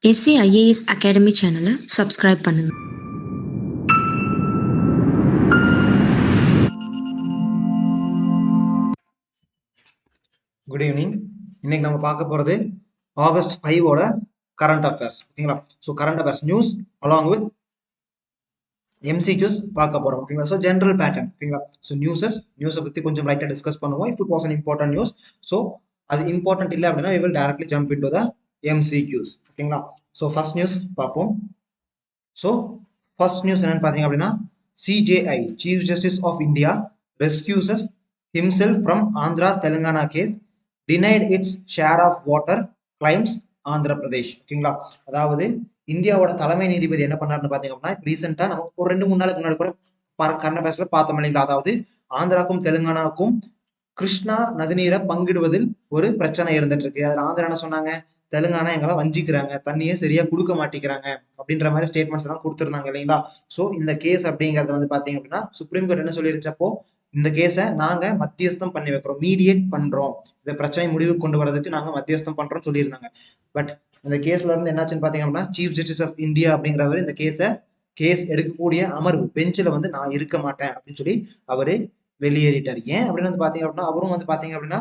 SCIAS Academy சேனலை subscribe பண்ணுங்க. Good evening. இன்னைக்கு நம்ம பார்க்க போகிறது ஆகஸ்ட் 5ஓட கரண்ட் அஃபேர்ஸ். ஓகேங்களா? So current affairs news along with MCQs பார்க்க போகிறோம். ஓகேங்களா? So general pattern. ஓகேங்களா? ஸோ நியூஸை பற்றி கொஞ்சம் லைட்டாக டிஸ்கஸ் பண்ணுவோம். If it was an important news, so அது இம்பார்ட்டன்ட் இல்லை அப்படின்னா we will directly jump into the MCQs. ஓகேங்களா? ஸோ ஃபர்ஸ்ட் நியூஸ் பார்ப்போம். ஸோ ஃபர்ஸ்ட் நியூஸ் என்னன்னு பார்த்தீங்க அப்படின்னா, CJI chief justice of India recuses himself from Andhra Telangana case denied its share of water claims Andhra Pradesh. ஓகேங்களா? அதாவது இந்தியாவோட தலைமை நீதிபதி என்ன பண்ணாருன்னு பாத்தீங்க அப்படின்னா, ரீசெண்டா நம்ம ஒரு 2-3 நாளுக்கு முன்னாடி கூட கரண்ட் அஃபேர்ஸ்ல பார்த்தோம் இல்லைங்களா? அதாவது ஆந்திராக்கும் தெலுங்கானாவுக்கும் கிருஷ்ணா நதிநீரை பங்கிடுவதில் ஒரு பிரச்சனை இருந்துட்டு இருக்கு. அதுல ஆந்திரா என்ன சொன்னாங்க, தெலுங்கானா எங்களை வஞ்சிக்கிறாங்க, தண்ணியை சரியா கொடுக்க மாட்டேங்கிறாங்க அப்படின்ற மாதிரி ஸ்டேட்மெண்ட்ஸ் எல்லாம் கொடுத்துருந்தாங்க இல்லைங்களா? ஸோ இந்த கேஸ் அப்படிங்கறது வந்து பாத்தீங்க அப்படின்னா, சுப்ரீம் கோர்ட் என்ன சொல்லிருச்சப்போ, இந்த கேஸை நாங்க மத்தியஸ்தம் பண்ணி வைக்கிறோம், மீடியேட் பண்றோம், இந்த பிரச்சனை முடிவுக்கு கொண்டு வரதுக்கு நாங்க மத்தியஸ்தம் பண்றோம்னு சொல்லியிருந்தாங்க. பட் இந்த கேஸ்ல இருந்து என்னாச்சுன்னு பாத்தீங்க அப்படின்னா, சீஃப் ஜஸ்டிஸ் ஆஃப் இந்தியா அப்படிங்கிறவர் இந்த கேஸ் எடுக்கக்கூடிய அமர்வு பெஞ்சில் வந்து நான் இருக்க மாட்டேன் அப்படின்னு சொல்லி அவரு வெளியேறிட்டார். ஏன் அப்படின்னு வந்து பாத்தீங்க அப்படின்னா, அவரும் வந்து பாத்தீங்க அப்படின்னா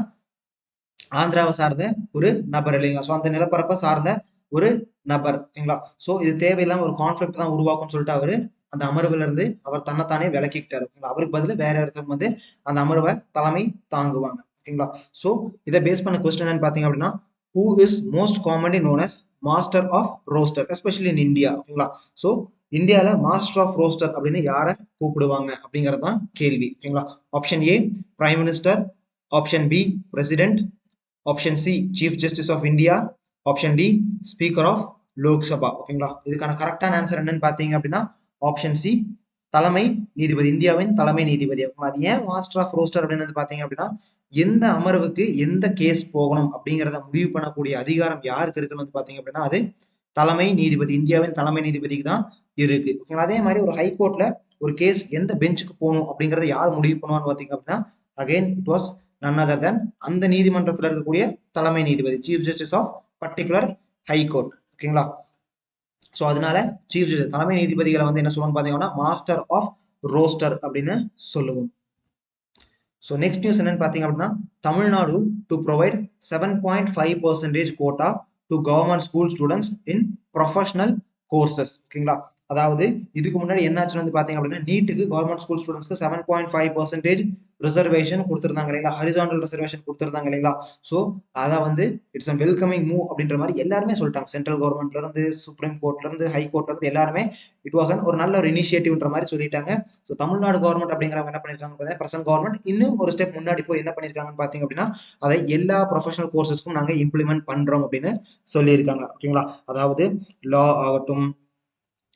ஆந்திராவை சார்ந்த ஒரு நபர் இல்லைங்களா? ஸோ அந்த நிலப்பரப்பை சார்ந்த ஒரு நபர் இல்லைங்களா? ஸோ இது தேவையில்லாம ஒரு கான்ஃபிளிக்ட் தான் உருவாக்கும்னு சொல்லிட்டு அவரு அந்த அமர்வுல இருந்து அவர் தன்னைத்தானே விலக்கிக்கிட்டாரு. அவருக்கு பதில் வேற ஒருத்தர் வந்து அந்த அமர்வை தலைமை தாங்குவாங்க. ஓகேங்களா? ஸோ இதை பேஸ் பண்ண கொஸ்டின் என்னன்னு பாத்தீங்க அப்படின்னா, who is most commonly known as master of roster especially in India. ஓகேங்களா? ஸோ இந்தியாவில் மாஸ்டர் ஆஃப் ரோஸ்டர் அப்படின்னு யாரை கூப்பிடுவாங்க அப்படிங்கிறது தான் கேள்வி. ஓகேங்களா? Option A prime minister, option B president, option C chief justice of India, option D speaker of Lok Sabha. ஓகேங்களா? இதுக்கான கரெக்டான ஆன்சர் என்னன்னு பாத்தீங்க அப்படின்னா, ஆப்ஷன் சி தலைமை நீதிபதி, இந்தியாவின் தலைமை நீதிபதி. அது ஏன் மாஸ்டர் ஆஃப் ரோஸ்டர் அப்படின்னு பாத்தீங்க அப்படின்னா, எந்த அமர்வுக்கு எந்த கேஸ் போகணும் அப்படிங்கிறத முடிவு பண்ணக்கூடிய அதிகாரம் யாருக்கு இருக்குன்னு வந்து பாத்தீங்க அப்படின்னா, அது தலைமை நீதிபதி, இந்தியாவின் தலைமை நீதிபதிக்கு தான் இருக்கு. ஓகேங்களா? அதே மாதிரி ஒரு ஹைகோர்ட்ல ஒரு கேஸ் எந்த பெஞ்சுக்கு போகணும் அப்படிங்கறத யார் முடிவு பண்ணுவான்னு பாத்தீங்க அப்படின்னா, again it was none other than அந்த நீதிமன்றத்தில் இருக்கக்கூடிய தலைமை நீதிபதி, chief justice of particular high court. ஓகேங்களா? ஸோ அதனால சீஃப் ஜஸ்டிஸ் தலைமை நீதிபதிகளை வந்து என்ன சொல்லுவாங்க பாத்தீங்கன்னா, மாஸ்டர் ஆஃப் ரோஸ்டர் அப்படின்னு சொல்லுவோம். ஸோ நெக்ஸ்ட் நியூஸ் என்னன்னு பாத்தீங்க அப்படின்னா, Tamil Nadu to provide 7.5% quota to government school students in professional courses. ஓகேங்களா? அதாவது இதுக்கு முன்னாடி என்னாச்சுன்னு வந்து பாத்தீங்க அப்படின்னா, நீட்டுக்கு கவர்மெண்ட் ஸ்கூல் ஸ்டூடெண்ட்ஸ்க்கு 7.5% ரிசர்வேஷன் கொடுத்துருந்தாங்க இல்லைங்களா? ஹரிசாண்டல் ரிசர்வேஷன் கொடுத்துருந்தாங்க இல்லைங்களா? ஸோ அதை வந்து இட்ஸ் அ வெல்கமிங் மூவ் அப்படின்ற மாதிரி எல்லாருமே சொல்லிட்டாங்க. சென்ட்ரல் கவர்மெண்ட்ல இருந்து, சுப்ரீம் கோர்ட்ல இருந்து, ஹை கோர்ட்ல இருந்து எல்லாருமே இட் வாஸ் ஒரு நல்ல ஒரு இனிஷியேட்டிவ்ன்ற மாதிரி சொல்லிட்டாங்க. ஸோ தமிழ்நாடு கவர்மெண்ட் அப்படிங்கிறவங்க என்ன பண்ணிருக்காங்க, பிரசன்ட் கவர்மெண்ட் இன்னும் ஒரு ஸ்டெப் முன்னாடி போய் என்ன பண்ணிருக்காங்கன்னு பாத்தீங்க அப்படின்னா, அதை எல்லா ப்ரொஃபஷனல் கோர்சஸ்க்கும் நாங்க இம்ப்ளிமெண்ட் பண்றோம் அப்படின்னு சொல்லியிருக்காங்க. ஓகேங்களா? அதாவது லா ஆகட்டும்,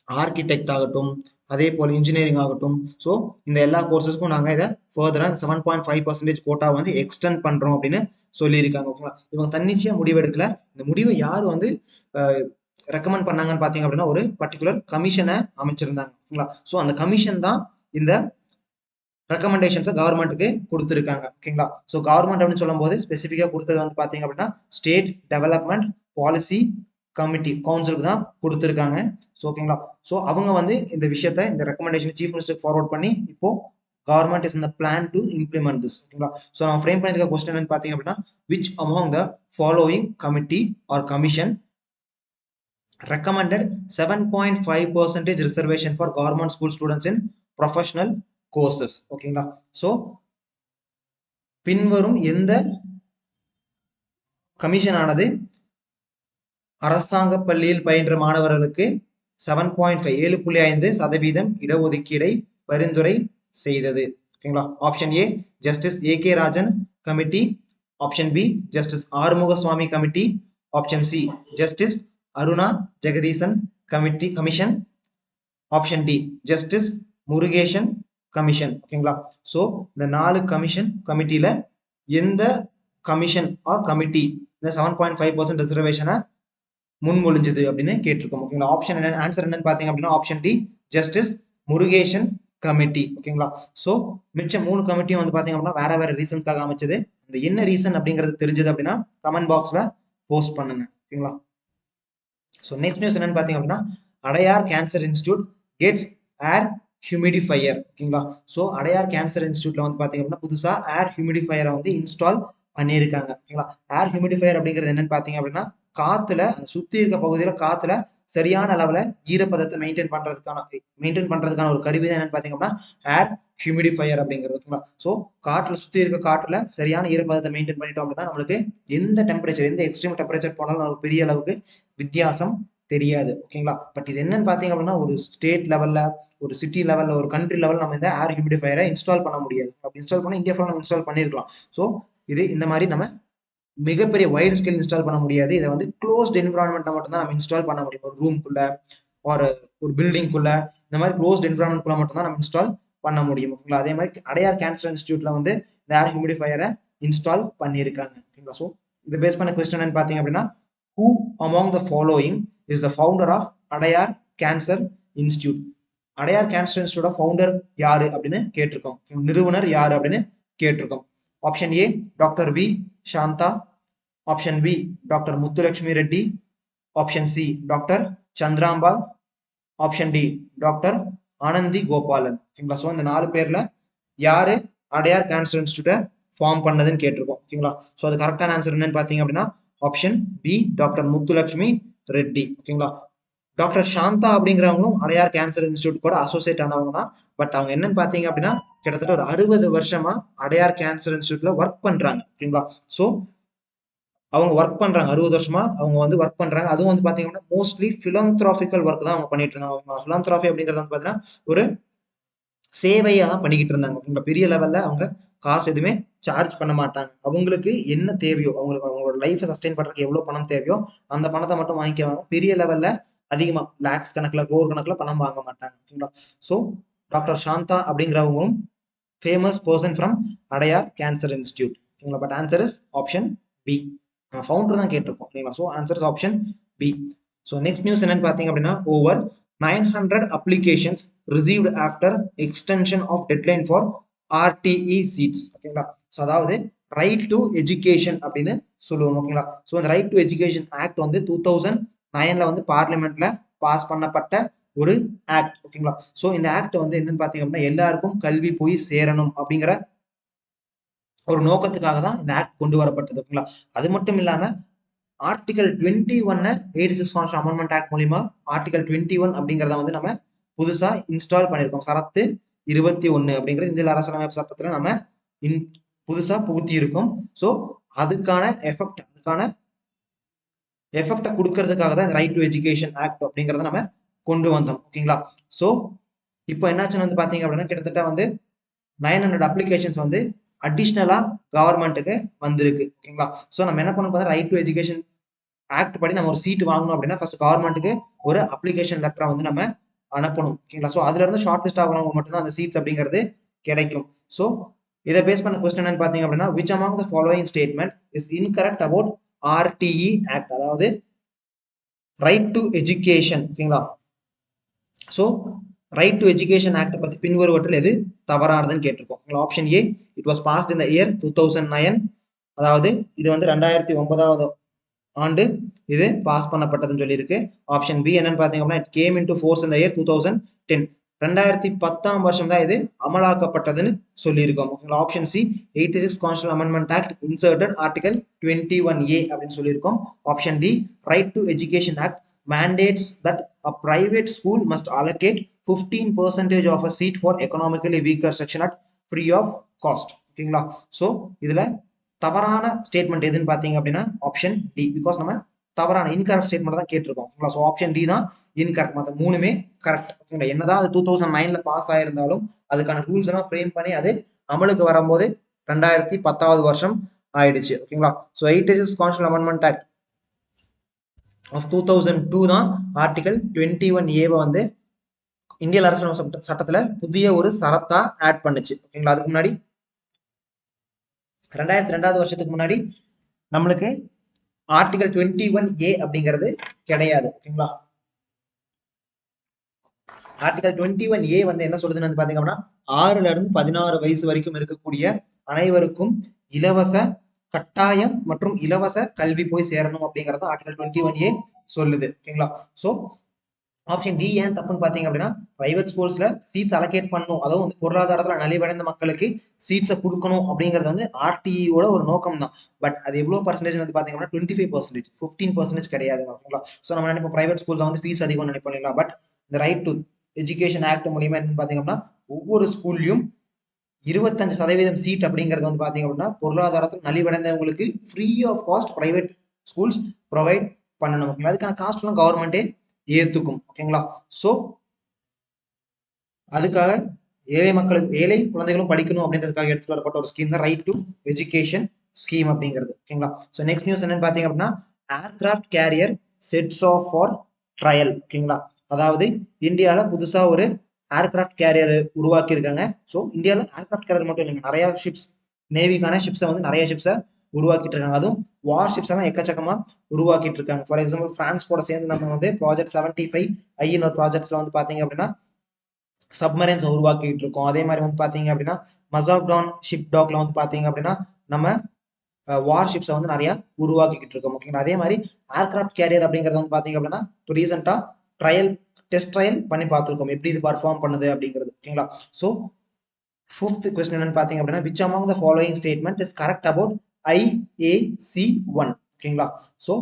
ஆர்கிடெக்ட் ஆகட்டும், அதே போல இன்ஜினியரிங் ஆகட்டும், ஸோ இந்த எல்லா கோர்சஸ்க்கும் நாங்க இதை ஃபர்தரா 7.5% கோட்டா வந்து எக்ஸ்டெண்ட் பண்றோம் அப்படின்னு சொல்லியிருக்காங்க. ஓகேங்களா? இவங்க தன்னிச்சையா முடிவெடுக்கல. இந்த முடிவை யார் வந்து ரெக்கமெண்ட் பண்ணாங்கன்னு பாத்தீங்க அப்படின்னா, ஒரு பர்டிகுலர் கமிஷனை அமைச்சிருந்தாங்க. ஓகேங்களா? ஸோ அந்த கமிஷன் தான் இந்த ரெக்கமெண்டேஷன்ஸை கவர்மெண்ட்டுக்கு கொடுத்துருக்காங்க. ஓகேங்களா? ஸோ கவர்மெண்ட் அப்படின்னு சொல்லும் போது ஸ்பெசிஃபிக்கா கொடுத்தது வந்து பாத்தீங்க அப்படின்னா, ஸ்டேட் டெவலப்மெண்ட் பாலிசி கமிட்டி கவுன்சிலுக்கு தான் கொடுத்துருக்காங்க. ஸோ ஓகேங்களா? ஸோ அவங்க வந்து இந்த விஷயத்த, இந்த ரெக்கமெண்டேஷன் சீஃப் மினிஸ்டருக்கு ஃபார்வர்ட் பண்ணி இப்போ கவர்மெண்ட் இஸ் இந்த பிளான் டு இம்ப்ளிமெண்ட் திஸ். ஓகேங்களா? ஸோ நம்ம ஃப்ரேம் பண்ணிருக்க கொஸ்டின் என்னன்னு பாத்தீங்க அப்படின்னா, which among the following committee or commission recommended 7.5% reservation for government school students in professional courses. ஓகேங்களா? சோ பின்வரும் எந்த கமிஷன் ஆனது அரசாங்க பள்ளியில் பயின்ற மாணவர்களுக்கு 7.5% இடஒதுக்கீடை பரிந்துரை செய்தது? ஓகேங்களா? Option A justice A K. Rajan committee, option B justice Arumugaswamy committee, option C justice Aruna Jagadeesan commission, option D justice Murugesan commission. ஓகேங்களா? சோ இந்த 4 கமிட்டியில எந்த கமிஷன் ஆர் கமிட்டி இந்த 7.5% ரிசர்வேஷனை முன்மொழிஞ்சது அப்படின்னு கேட்டிருக்கோம். ஓகேங்களா? ஆப்ஷன் என்ன, ஆன்சர் என்னன்னு பாத்தீங்க அப்படின்னா, option D justice Murugesan committee. ஓகேங்களா? சோ மிச்ச 3 கமிட்டியும் வந்து பாத்தீங்க அப்படின்னா வேற வேற ரீசன்ஸ்க்காக அமைச்சது. இந்த என்ன ரீசன் அப்படிங்கிறது தெரிஞ்சது அப்படின்னா கமெண்ட் பாக்ஸ்ல போஸ்ட் பண்ணுங்க. ஓகேங்களா? ஸோ நெக்ஸ்ட் நியூஸ் என்னன்னு பார்த்தீங்க அப்படின்னா அடையார் கேன்சர் இன்ஸ்டியூட் கெட்ஸ் ஏர் ஹியூமிடிஃபையர். ஓகேங்களா. ஸோ அடையார் கேன்சர் இன்ஸ்டியூட்ல வந்து பார்த்தீங்க அப்படின்னா புதுசாக ஏர் ஹியூமிடிஃபையரை வந்து இன்ஸ்டால் பண்ணியிருக்காங்க. ஓகேங்களா. ஏர் ஹியூமிடிஃபையர் அப்படிங்கிறது என்னன்னு பார்த்தீங்க அப்படின்னா காத்துல சுத்தி இருக்க பகுதியில் காத்துல சரியான அளவுல ஈரப்பதத்தை மெயின்டைன் பண்றதுக்கான ஒரு கருவி தான் என்னன்னு பார்த்தீங்க அப்படின்னா ஏர் ஹியூமிடிஃபையர் அப்படிங்கிறது. ஓகேங்களா. ஸோ காற்றுல சுத்தி இருக்க காற்றுல சரியான ஈரப்பதத்தை மெயின்டைன் பண்ணிட்டோம் அப்படின்னா நம்மளுக்கு எந்த டெம்பரேச்சர் எந்த எக்ஸ்ட்ரீம் டெம்பரேச்சர் போனாலும் நமக்கு பெரிய அளவுக்கு வித்தியாசம் தெரியாது. ஓகேங்களா. பட் இது என்னன்னு பார்த்தீங்க அப்படின்னா ஒரு ஸ்டேட் லெவல்ல ஒரு சிட்டி லெவல்ல ஒரு கண்ட்ரி லெவல் நம்ம இந்த ஏர் ஹியூமிடிஃபையரை இன்ஸ்டால் பண்ண முடியாது. அப்படி இன்ஸ்டால் பண்ண இந்தியா ஃபுல்லாக நம்ம இன்ஸ்டால் பண்ணிருக்கலாம். ஸோ இது இந்த மாதிரி நம்ம மிகப்பெரிய வைட் ஸ்கேல் இன்ஸ்டால் பண்ண முடியாது. இதை வந்து க்ளோஸ்ட் என்விரான்மெண்ட்ல மட்டும் தான் நம்ம இன்ஸ்டால் பண்ண முடியும். ஒரு ரூம்குள்ள ஒரு பில்டிங்குள்ள இந்த மாதிரி க்ளோஸ்ட் என்விரான்மெண்ட்குள்ள மட்டும் தான் நம்ம இன்ஸ்டால் பண்ண முடியும். ஓகேங்களா. அதே மாதிரி அடையார் கேன்சர் இன்ஸ்டியூட்ல வந்து இந்த ஏர் ஹியூமிடிஃபையரை இன்ஸ்டால் பண்ணியிருக்காங்க. ஓகேங்களா. ஸோ இதை பேஸ் பண்ண கொஸ்டின் என்னன்னு பார்த்தீங்க அப்படின்னா who among the following is the founder of Adyar cancer institute. Adyar cancer institute founder யாரு அப்படின்னு கேட்டிருக்கோம். நிறுவனர் யாரு அப்படின்னு கேட்டிருக்கோம். Option A doctor V Shanta, option B doctor Muthulakshmi Reddy, option C doctor Chandrambal, option D doctor Anandi Gopalan. ஓகேங்களா. ஸோ இந்த 4 பேர்ல யாரு அடையார் கேன்சர் இன்ஸ்டியூட்டை ஃபார்ம் பண்ணதுன்னு கேட்டிருக்கோம். ஓகேங்களா. ஸோ அது கரெக்டான ஆன்சர் என்னன்னு பார்த்தீங்க அப்படின்னா option B doctor Muthulakshmi Reddy. ஓகேங்களா. டாக்டர் சாந்தா அப்படிங்கிறவங்களும் அடையார் கேன்சர் இன்ஸ்டியூட் கூட அசோசியேட் ஆனவங்க தான். பட் அவங்க என்னன்னு பார்த்தீங்க அப்படின்னா கிட்டத்தட்ட ஒரு 60 வருஷமா அடையார் கேன்சர் இன்ஸ்டியூட்ல ஒர்க் பண்றாங்க. ஓகேங்களா. ஸோ அவங்க ஒர்க் பண்றாங்க 60 வருஷமா அவங்க வந்து ஒர்க் பண்றாங்க. அதுவும் வந்து பாத்தீங்கன்னா மோஸ்ட்லி பிலந்த்ராபிக்கல் ஒர்க் தான் அவங்க பண்ணிட்டு இருந்தாங்க. பிலந்த்ராபி அப்படிங்கிறது வந்து பாத்தீங்கன்னா ஒரு சேவையா தான் பண்ணிக்கிட்டு இருந்தாங்க. ஓகேங்களா. பெரிய லெவல்ல அவங்க காசு எதுவுமே சார்ஜ் பண்ண மாட்டாங்க. அவங்களுக்கு என்ன தேவையோ அவங்களுக்கு அவங்களோட லைஃபை சஸ்டெயின் பண்றதுக்கு எவ்வளவு பணம் தேவையோ அந்த பணத்தை மட்டும் வாங்கிக்குவாங்க. பெரிய லெவல்ல அதிகமா லேக்ஸ் கணக்குல கோர் கணக்குல பணம் வாங்க மாட்டாங்க. ஓகேங்களா. ஸோ டாக்டர் சாந்தா அப்படிங்கிறவங்களும் famous person from Adyar cancer institute. ஓகேங்களா. But answer is option B. Founder தான் கேட்டிருக்கோம். ஓகேங்களா. So answer is option B. So next news என்னன்னு பார்த்தீங்க அப்படின்னா over 900 applications received after extension of deadline for RTE seats. ஓகேங்களா. So அதாவது ரைட் டு எஜுகேஷன் அப்படின்னு சொல்லுவோம். ஓகேங்களா. ஸோ அந்த ரைட் டு எஜுகேஷன் ஆக்ட் வந்து 2009 வந்து பார்லிமெண்ட்ல பாஸ் பண்ணப்பட்ட ஒரு ஆக்ட். ஓகேங்களா. ஸோ இந்த ஆக்ட் வந்து என்னன்னு பார்த்தீங்க அப்படின்னா எல்லாருக்கும் கல்வி போய் சேரணும் அப்படிங்கிற ஒரு நோக்கத்துக்காக தான் இந்த ஆக்ட் கொண்டு வரப்பட்டது. ஓகேங்களா. அது மட்டும் இல்லாம ஆர்டிகல் 21 86 கான்ஸ்டியூஷன் அமெண்ட்மெண்ட் ஆக்ட் மூலியமா ஆர்டிகல் 21 அப்படிங்கிறத வந்து நம்ம புதுசா இன்ஸ்டால் பண்ணியிருக்கோம். சரத்து 21 அப்படிங்கிறது இந்திய அரசியலமைப்பு சட்டத்துல நம்ம புதுசா புகுத்தி இருக்கோம். ஸோ அதுக்கான எஃபெக்டை கொடுக்கறதுக்காக தான் இந்த ரைட் டு எஜுகேஷன் ஆக்ட் அப்படிங்கிறத நம்ம கொண்டு வந்தோம். ஓகேங்களா. ஸோ இப்போ என்னாச்சுன்னு வந்து பாத்தீங்க அப்படின்னா கிட்டத்தட்ட வந்து 900 அப்ளிகேஷன்ஸ் வந்து அடிஷ்னலா கவர்மெண்ட்டுக்கு வந்திருக்கு. ஓகேங்களா. ஸோ நம்ம என்ன பண்ணணும் பார்த்தா ரைட் டு எஜுகேஷன் ஆக்ட் படி நம்ம ஒரு சீட் வாங்கணும் அப்படின்னா ஃபர்ஸ்ட் கவர்மெண்ட்டுக்கு ஒரு அப்ளிகேஷன் லெட்டரை வந்து நம்ம அனுப்பணும். ஓகேங்களா. ஸோ அதுல இருந்து ஷார்ட் லிஸ்ட் ஆகிறவங்க மட்டும் தான் அந்த சீட்ஸ் அப்படிங்கிறது கிடைக்கும். ஸோ இதை பேஸ் பண்ண கொஸ்டின் என்னன்னு பார்த்தீங்க அப்படின்னா which among the following statement is incorrect about RTE act அதாவது ரைட் டு எஜுகேஷன். ஓகேங்களா. So right to education act பத்தி பின்வருவற்றில் எது தவறானதுன்னு கேட்டிருக்கோம். Option A it was past in the year 2009 அதாவது இது வந்து 2009 ஆண்டு இது பாஸ் பண்ணப்பட்டதுன்னு சொல்லியிருக்கு. ஆப்ஷன் பி என்னன்னு பாத்தீங்க அப்படின்னா it came into force in the year 2010 2010 வருஷம் தான் இது அமலாக்கப்பட்டதுன்னு சொல்லியிருக்கோம். Option C 86 constitutional amendment act inserted article 21A அப்படின்னு சொல்லியிருக்கோம். Option D right to education act mandates that a private school must allocate 15% of a seat for economically weaker section at free of cost. ஓகேங்களா. So இதுல தவறான statement எதுன்னு பாத்தீங்க அப்படின்னா option D. Because நம்ம தவறான இன்கரெக்ட் ஸ்டேட்மெண்ட் தான் கேட்டிருக்கோம். ஸோ ஆப்ஷன் டி தான் இன்கரெக்ட். மற்ற மூணுமே கரெக்ட். ஓகேங்களா. என்னதான் அது 2009 பாஸ் ஆயிருந்தாலும் அதுக்கான ரூல்ஸ் எல்லாம் ஃப்ரேம் பண்ணி அது அமலுக்கு வரும்போது 2010 வருஷம் ஆயிடுச்சு. ஓகேங்களா. So 86 constitutional amendment act of 2002 தான் ஆர்டிகல் 21A வந்து இந்திய அரசியலமைப்பு சட்டத்துல புதிய ஒரு சரத்தா ஆட் பண்ணுச்சு. ஓகேங்களா. அதுக்கு முன்னாடி 2002 வருஷத்துக்கு முன்னாடி நம்மளுக்கு ஆர்டிகல் 21A அப்படிங்கிறது கிடையாது. ஓகேங்களா. ஆர்டிகல் 21A வந்து என்ன சொல்லுதுன்னு வந்து பாத்தீங்க அப்படின்னா 6ல இருந்து 16 வயசு வரைக்கும் இருக்கக்கூடிய அனைவருக்கும் இலவச கட்டாயம் மற்றும் இலவச கல்வி போய் சேரணும் அப்படிங்கறது ஆர்டிகல் 21A சொல்லுது. ஓகேங்களா? ஸோ ஆப்ஷன் டி ஏன் தப்புன்னு பாத்தீங்க அப்படின்னா பிரைவேட் ஸ்கூல்ஸ்ல சீட்ஸ் அலோகேட் பண்ணணும், அதுவும் வந்து பொருளாதாரத்துல நலிவடைந்த மக்களுக்கு சீட்ஸை கொடுக்கணும் அப்படிங்கிறது வந்து ஆர்டிஇயோட ஒரு நோக்கம் தான். பட் அது எவ்வளவு பர்சன்டேஜ் வந்து பாத்தீங்க அப்படின்னா 25%, 15% கிடையாது. ஓகேங்களா? ஸோ நம்ம நினைப்போம் பிரைவேட் ஸ்கூல்ல வந்து ஃபீஸ் அதிகம் நினைப்போம் இல்லைங்களா? பட் இந்த ரைட் டு எஜுகேஷன் ஆக்ட் மூலியமா என்னன்னு பாத்தீங்க அப்படின்னா ஒவ்வொரு ஸ்கூல்லையும் 25% சீட் அப்படிங்கிறது வந்து பாத்தீங்க அப்படின்னா பொருளாதாரத்தில் நலிவடைந்தவங்களுக்கு free of cost private schools provide பண்ணணும். ஓகேங்களா? அதுக்கான காஸ்ட் எல்லாம் கவர்மெண்டே ஏத்துக்கும். ஓகேங்களா? சோ அதுக்காக ஏழை குழந்தைகளும் படிக்கணும் அப்படின்றதுக்காக எடுத்துட்டு வரப்பட்ட ஒரு ஸ்கீம் தான் ரைட் டு எஜுகேஷன் ஸ்கீம் அப்படிங்கிறது. ஓகேங்களா? சோ நெக்ஸ்ட் நியூஸ் என்னன்னு பாத்தீங்க அப்படின்னா aircraft carrier sets off for trial. ஓகேங்களா? அதாவது இந்தியால புதுசா ஒரு ஏர்கிராஃப்ட் கேரியர் உருவாக்கி இருக்காங்க. ஸோ இந்தியாவில் ஏர்கிராஃப்ட் கேரியர் மட்டும் இல்லைங்க, நிறைய ஷிப்ஸ், நேவிக்கான ஷிப்ஸை வந்து நிறைய ஷிப்ஸை உருவாக்கிட்டு இருக்காங்க. அதுவும் வார் ஷிப்ஸ் எல்லாம் எக்கச்சக்கமா உருவாக்கிட்டு இருக்காங்க. ஃபார் எக்ஸாம்பிள் பிரான்ஸ் கூட சேர்ந்து நம்ம வந்து ப்ராஜெக்ட் 75 ஐன்னு ஒரு ப்ராஜெக்ட்ஸ்ல வந்து பாத்தீங்க அப்படின்னா சப்மரைன்ஸ் உருவாக்கிட்டு இருக்கோம். அதே மாதிரி வந்து பாத்தீங்க அப்படின்னா மசாக்டான் ஷிப் டாக்ல வந்து பாத்தீங்க அப்படின்னா நம்ம வார் ஷிப்ஸை வந்து நிறைய உருவாக்கிட்டு இருக்கோம். ஓகேங்களா? அதே மாதிரி ஏர்கிராஃப்ட் கேரியர் அப்படிங்கிறது வந்து பாத்தீங்க அப்படின்னா இப்போ ரீசெண்டா டெஸ்ட் ட்ரையல் பண்ணி பார்த்துருக்கோம் எப்படி இது பர்ஃபார்ம் பண்ணுது அப்படிங்கிறது. ஓகேங்களா? ஸோ ஃபிஃப்த் கொஸ்டின் என்னன்னு பாத்தீங்க அப்படின்னா which among the following statement is correct about IAC-1. ஓகேங்களா? ஸோ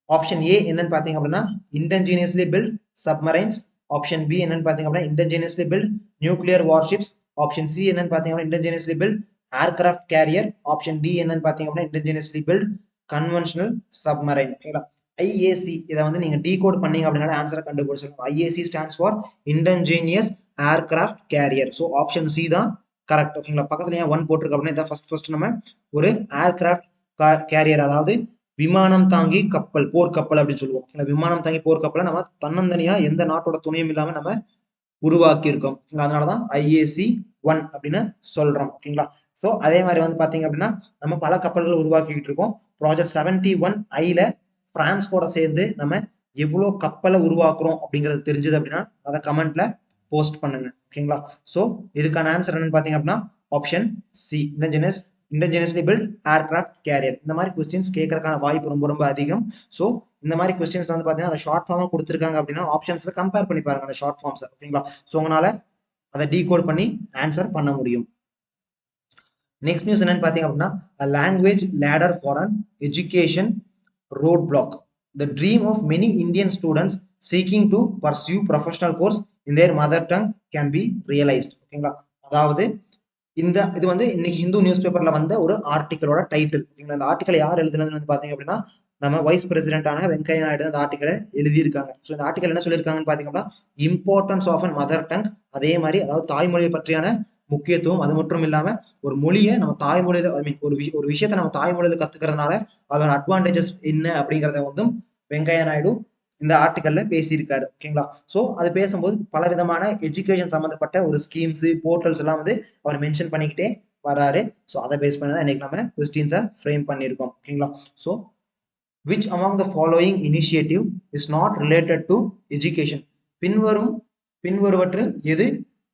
ஆப்ஷன் ஏ என்னன்னு பாத்தீங்க அப்படின்னா indigenously built submarines. Option B என்னன்னு பாத்தீங்க அப்படின்னா indigenously built nuclear warships. Option C என்னன்னு பாத்தீங்க அப்படின்னா indigenously built aircraft carrier. Option D என்னன்னு பாத்தீங்க அப்படின்னா இன்டென்ஜினியஸ்லி பில்ட் கன்வென்ஷனல் சப்மரைன். ஓகேங்களா? ஐஏசி இதை வந்து நீங்க டீகோட் பண்ணீங்க அப்படின்னா ஆன்சரை கண்டுபிடிச்சிருக்கோம். IAC stands for indigenous aircraft carrier. So option C தான் கரெக்ட். ஓகேங்களா? பக்கத்துல ஏன் 1 போட்டிருக்கு அப்படின்னா இதான் ஃபர்ஸ்ட் நம்ம ஒரு ஏர்கிராஃப்ட் கேரியர், அதாவது விமானம் தாங்கி கப்பல், போர்க்கப்பல் அப்படின்னு சொல்லுவோம். விமானம் தாங்கி போர்க்கப்பலை நம்ம தன்னந்தனியா எந்த நாட்டோட துணையும் இல்லாம நம்ம உருவாக்கி இருக்கோம். அதனாலதான் IAC-1 அப்படின்னு சொல்றோம். ஓகேங்களா? சோ அதே மாதிரி வந்து பாத்தீங்க அப்படின்னா நம்ம பல கப்பல்கள் உருவாக்கிட்டு இருக்கோம். ப்ராஜெக்ட் 71 பிரான்ஸ் கூட சேர்ந்து நம்ம எவ்வளவு கப்பலை உருவாக்குறோம் அப்படிங்கிறது தெரிஞ்சது அப்படின்னா அதை கமெண்ட்ல போஸ்ட் பண்ணுங்க. ஓகேங்களா? சோ இதுக்கான ஆன்சர் என்னன்னு பாத்தீங்க அப்படின்னா option C indigenously built aircraft carrier. இந்த மாதிரி கொஸ்டின்ஸ் கேட்கறதுக்கான வாய்ப்பு ரொம்ப ரொம்ப அதிகம். ஸோ இந்த மாதிரி கொஸ்டின்ஸ் வந்து பாத்தீங்கன்னா அதை ஷார்ட் ஃபார்மா கொடுத்துருக்காங்க அப்படின்னா ஆப்ஷன்ஸ்ல கம்பேர் பண்ணி பாருங்க அந்த ஷார்ட் ஃபார்ம்ஸ். ஓகேங்களா? ஸோ உங்களால அதை டீகோட் பண்ணி ஆன்சர் பண்ண முடியும். நெக்ஸ்ட் நியூஸ் என்னன்னு பாத்தீங்க அப்படின்னா language ladder for an education road block. The dream of many Indian students seeking to pursue professional course in their mother tongue can be realised. ஓகேங்களா? அதாவது இது வந்து இன்னைக்கு ஹிந்து நியூஸ் பேப்பர்ல வந்த ஒரு ஆர்டிக்கலோட டைட்டில். ஓகேங்களா? இந்த ஆர்டிக்கல் யார் எழுதுனதுன்னு வந்து பாத்தீங்க அப்படின்னா நம்ம வைஸ் பிரசிடென்டான வெங்கையா நாயுடு அந்த ஆர்டிக்கலை எழுதியிருக்காங்க. ஸோ இந்த ஆர்டிக்கல் என்ன சொல்லியிருக்காங்கன்னு பாத்தீங்கன்னா importance of an mother tongue. அதே மாதிரி அதாவது தாய்மொழியை பற்றியான முக்கியத்துவம், அது மட்டும் இல்லாம ஒரு மொழியை நம்ம தாய்மொழியில ஐ மீன் ஒரு விஷயத்தை நம்ம தாய்மொழியில கத்துக்கிறதுனால அதோட அட்வான்டேஜஸ் என்ன அப்படிங்கிறத வந்து வெங்கையா நாயுடு இந்த ஆர்டிக்கல்ல பேசியிருக்காரு. ஓகேங்களா? சோ அது பேசும்போது பல விதமான எஜுகேஷன் சம்பந்தப்பட்ட ஒரு ஸ்கீம்ஸ், போர்ட்டல்ஸ் எல்லாம் வந்து அவர் மென்ஷன் பண்ணிக்கிட்டே வராரு. சோ அதை பேஸ் பண்ணி தான் இன்னைக்கு நம்ம கொஸ்டின்ஸை ஃப்ரேம் பண்ணியிருக்கோம். ஓகேங்களா? So which among the following initiative is not related to education? பின்வருவற்றில் எது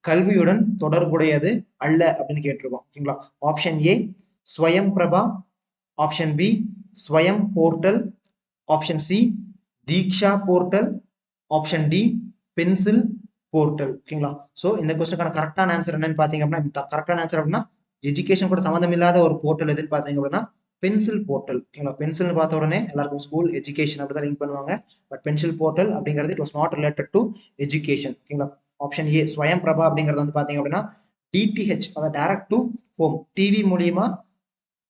கல்வியுடன் தொடர்புடையது அல்ல அப்படின்னு கேட்டிருக்கோம். ஓகேங்களா? Option A Swayam Prabha, option B Swayam portal, option C Diksha portal, option D pencil portal. ஓகேங்களா? சோ இந்த கொஸ்டினுக்கான கரெக்டான ஆன்சர் என்னன்னு பாத்தீங்க அப்படின்னா கரெக்டான ஆன்சர் அப்படின்னா எஜுகேஷன் கூட சம்மந்தம் இல்லாத ஒரு போர்ட்டல் எதுன்னு பாத்தீங்க அப்படின்னா பென்சில் போர்ட்டல். ஓகேங்களா? பென்சில் பார்த்த உடனே எல்லாருக்கும் ஸ்கூல் எஜுகேஷன் அப்படிதான் லிங்க் பண்ணுவாங்க. பட் பென்சில் போர்ட்டல் அப்படிங்கிறது it was not related to education. ஓகேங்களா? ஆப்ஷன் ஏ ஸ்வயம் பிரபா அப்படிங்கிறது வந்து பாத்தீங்க அப்படின்னா DTH, அதாவது டைரக்ட் டு ஹோம், டிவி மூலியமா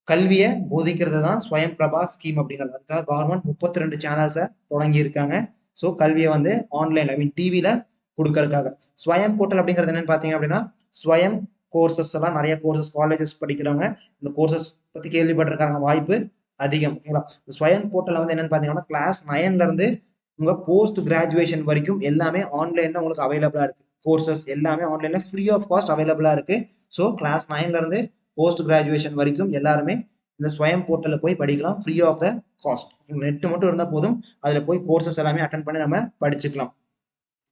கல்வியை போதிக்கிறது தான் ஸ்வயம் பிரபா ஸ்கீம் அப்படிங்கிறது. அதுக்காக கவர்மெண்ட் 32 சேனல்ஸை தொடங்கி இருக்காங்க. ஸோ கல்வியை வந்து ஆன்லைன் ஐ மீன் டிவில கொடுக்கறதுக்காக. ஸ்வயம் போர்ட்டல் அப்படிங்கிறது என்னன்னு பாத்தீங்க அப்படின்னா ஸ்வயம் கோர்சஸ் எல்லாம் நிறைய கோர்சஸ் காலேஜஸ் படிக்கிறவங்க இந்த கோர்சஸ் பத்தி கேள்விப்பட்டிருக்காங்க வாய்ப்பு அதிகம். ஓகேங்களா? ஸ்வயம் போர்ட்டல் வந்து என்னன்னு பாத்தீங்கன்னா கிளாஸ் 9ல இருந்து உங்க போஸ்ட் கிராஜுவேஷன் வரைக்கும் எல்லாமே ஆன்லைன்ல உங்களுக்கு அவைலபிளா இருக்கு. கோர்சஸ் எல்லாமே ஆன்லைன்ல ஃப்ரீ ஆஃப் காஸ்ட் அவைலபிளா இருக்கு. ஸோ கிளாஸ் 9ல இருந்து போஸ்ட் கிராஜுவேஷன் வரைக்கும் எல்லாருமே இந்த ஸ்வயம் போர்ட்டல்ல போய் படிக்கலாம் free of the cost. Net மட்டும் இருந்தா போதும், அதுல போய் கோர்சஸ் எல்லாமே அட்டன் பண்ணி நம்ம படிச்சுக்கலாம்.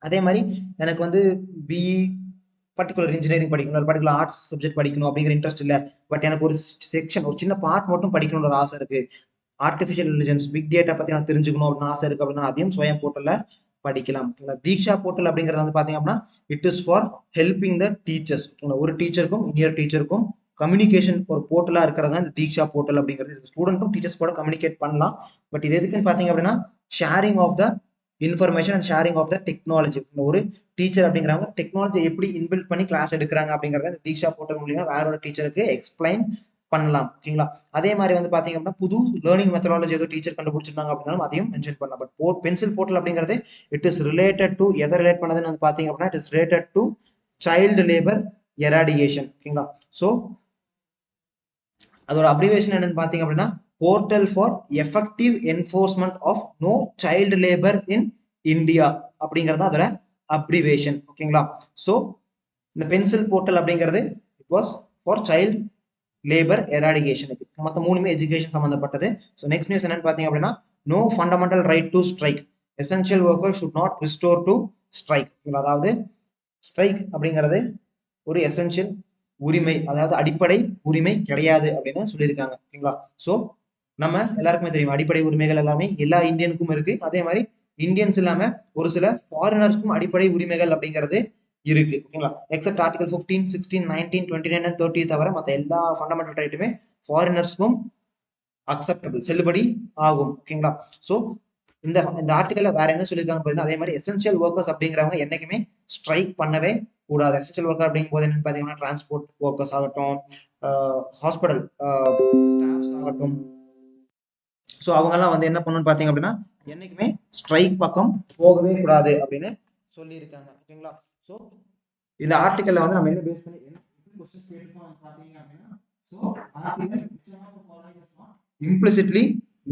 அதே மாதிரி எனக்கு வந்து பிஇ பர்டிகுலர் இன்ஜினியரிங் படிக்கணும், பர்டிகுலர் ஆர்ட்ஸ் சப்ஜெக்ட் படிக்கணும் அப்படிங்கிற இன்ட்ரெஸ்ட் இல்லை. பட் எனக்கு ஒரு செக்ஷன், ஒரு சின்ன பார்ட் மட்டும் படிக்கணும்னு ஒரு ஆசை இருக்கு. ஆர்டிஃபிஷியல் இன்டெலிஜென்ஸ் பிக் டேட்டா பத்தி நான் தெரிஞ்சுக்கணும் அப்படின்னு ஆசை இருக்கு அப்படின்னா அதையும் ஸ்வயம் போர்ட்டல்ல படிக்கலாம். ஓகேங்களா. தீக்ஷா போர்ட்டல் அப்படிங்கிறது வந்து பாத்தீங்க அப்படின்னா it is for helping the teachers. ஒரு டீச்சருக்கும் இன்னொரு டீச்சருக்கும் கம்யூனிகேஷன் ஒரு போர்ட்டலா இருக்கிறது தான் இந்த தீக்ஷா போர்ட்டல் அப்படிங்கிறது. ஸ்டூடெண்ட்டும் டீச்சர்ஸ் கூட கம்யூனிகேட் பண்ணலாம். பட் இது எதுக்குன்னு பாத்தீங்க அப்படின்னா sharing of the information and sharing of the technology. ஒரு டீச்சர் அப்படிங்கிறவங்க டெக்னாலஜி எப்படி இன்பில்ட் பண்ணி கிளாஸ் எடுக்கிறாங்க அப்படிங்கறத இந்த தீக்ஷா போர்ட்டல் மூலியமா வேற ஒரு டீச்சருக்கு எக்ஸ்பிளைன் பண்ணலாம். ஓகேங்களா. அதே மாதிரி வந்து பாத்தீங்க அப்படின்னா புது லேர்னிங் மெத்தடாலஜி ஏதோ டீச்சர் கண்டுபிடிச்சிருந்தாங்க அப்படின்னாலும் அதையும் மென்ஷன் பண்ணலாம். பட் பென்சில் போர்ட்டல் அப்படிங்கிறது இட் இஸ் ரிலேட்டட் டு எதை ரிலேட் பண்ணதுன்னு வந்து பாத்தீங்க அப்படின்னா it is related to child labour eradication. ஓகேங்களா. ஸோ அதோட அப்ரிவேஷன் என்னன்னு பாத்தீங்க அப்படின்னா portal for effective enforcement of no child labour in India அப்படிங்கிறது அதோட அப்ரிவேஷன். ஓகேங்களா. ஸோ இந்த பென்சில் போர்ட்டல் அப்படிங்கிறது it was for child labour எராடிகேஷனுக்கு. மற்ற மூணுமே எஜுகேஷன் சம்பந்தப்பட்டது. ஸோ நெக்ஸ்ட் நியூஸ் என்னன்னு பாத்தீங்க அப்படின்னா no fundamental right to strike, essential worker should not restore to strike. அதாவது ஸ்ட்ரைக் அப்படிங்கிறது ஒரு எசென்ஷியல் உரிமை, அதாவது அடிப்படை உரிமை கிடையாது அப்படின்னு சொல்லியிருக்காங்க. ஓகேங்களா. ஸோ நம்ம எல்லாருக்குமே தெரியும் அடிப்படை உரிமைகள் எல்லாமே எல்லா இந்தியனுக்கும் இருக்கு. அதே மாதிரி இந்தியன்ஸ் இல்லாம ஒரு சில ஃபாரினர்ஸ்க்கும் அடிப்படை உரிமைகள் அப்படிங்கிறது இருக்கு. ஓகேங்களா. எக்ஸப்ட் ஆர்டிகல் 15, 16, 19, 29 and 30 தவிர மற்ற எல்லா ஃபண்டமெண்டல் ரைட்டுமே ஃபாரினர்ஸ்க்கும் அக்செப்டபிள், செல்லுபடி ஆகும். ஓகேங்களா. ஸோ இந்த ஆர்டிகல்ல வேற என்ன சொல்லியிருக்காங்க பாத்தீங்கன்னா அதே மாதிரி எசென்ஷியல் ஒர்க்கர்ஸ் அப்படிங்கிறவங்க என்னைக்குமே ஸ்ட்ரைக் பண்ணவே கூடாது. எசென்ஷியல் ஒர்க்கர் அப்படிங்கும் போது என்னன்னு பாத்தீங்கன்னா டிரான்ஸ்போர்ட் ஒர்க்கர்ஸ் ஆகட்டும், ஹாஸ்பிட்டல் ஸ்டாஃப்ஸ் ஆகட்டும், ஸோ அவங்கெல்லாம் வந்து என்ன பண்ணணும்னு பாத்தீங்க அப்படின்னா என்னைக்குமே ஸ்ட்ரைக் பக்கம் போகவே கூடாது அப்படின்னு சொல்லியிருக்காங்க. ஓகேங்களா. ஸோ இந்த ஆர்டிகல்ல வந்து நம்ம என்ன பேஸ் பண்ணி என்ன क्वेश्चंस கேட்டிருக்கோம் பாத்தீங்க அப்படின்னா so article implicitly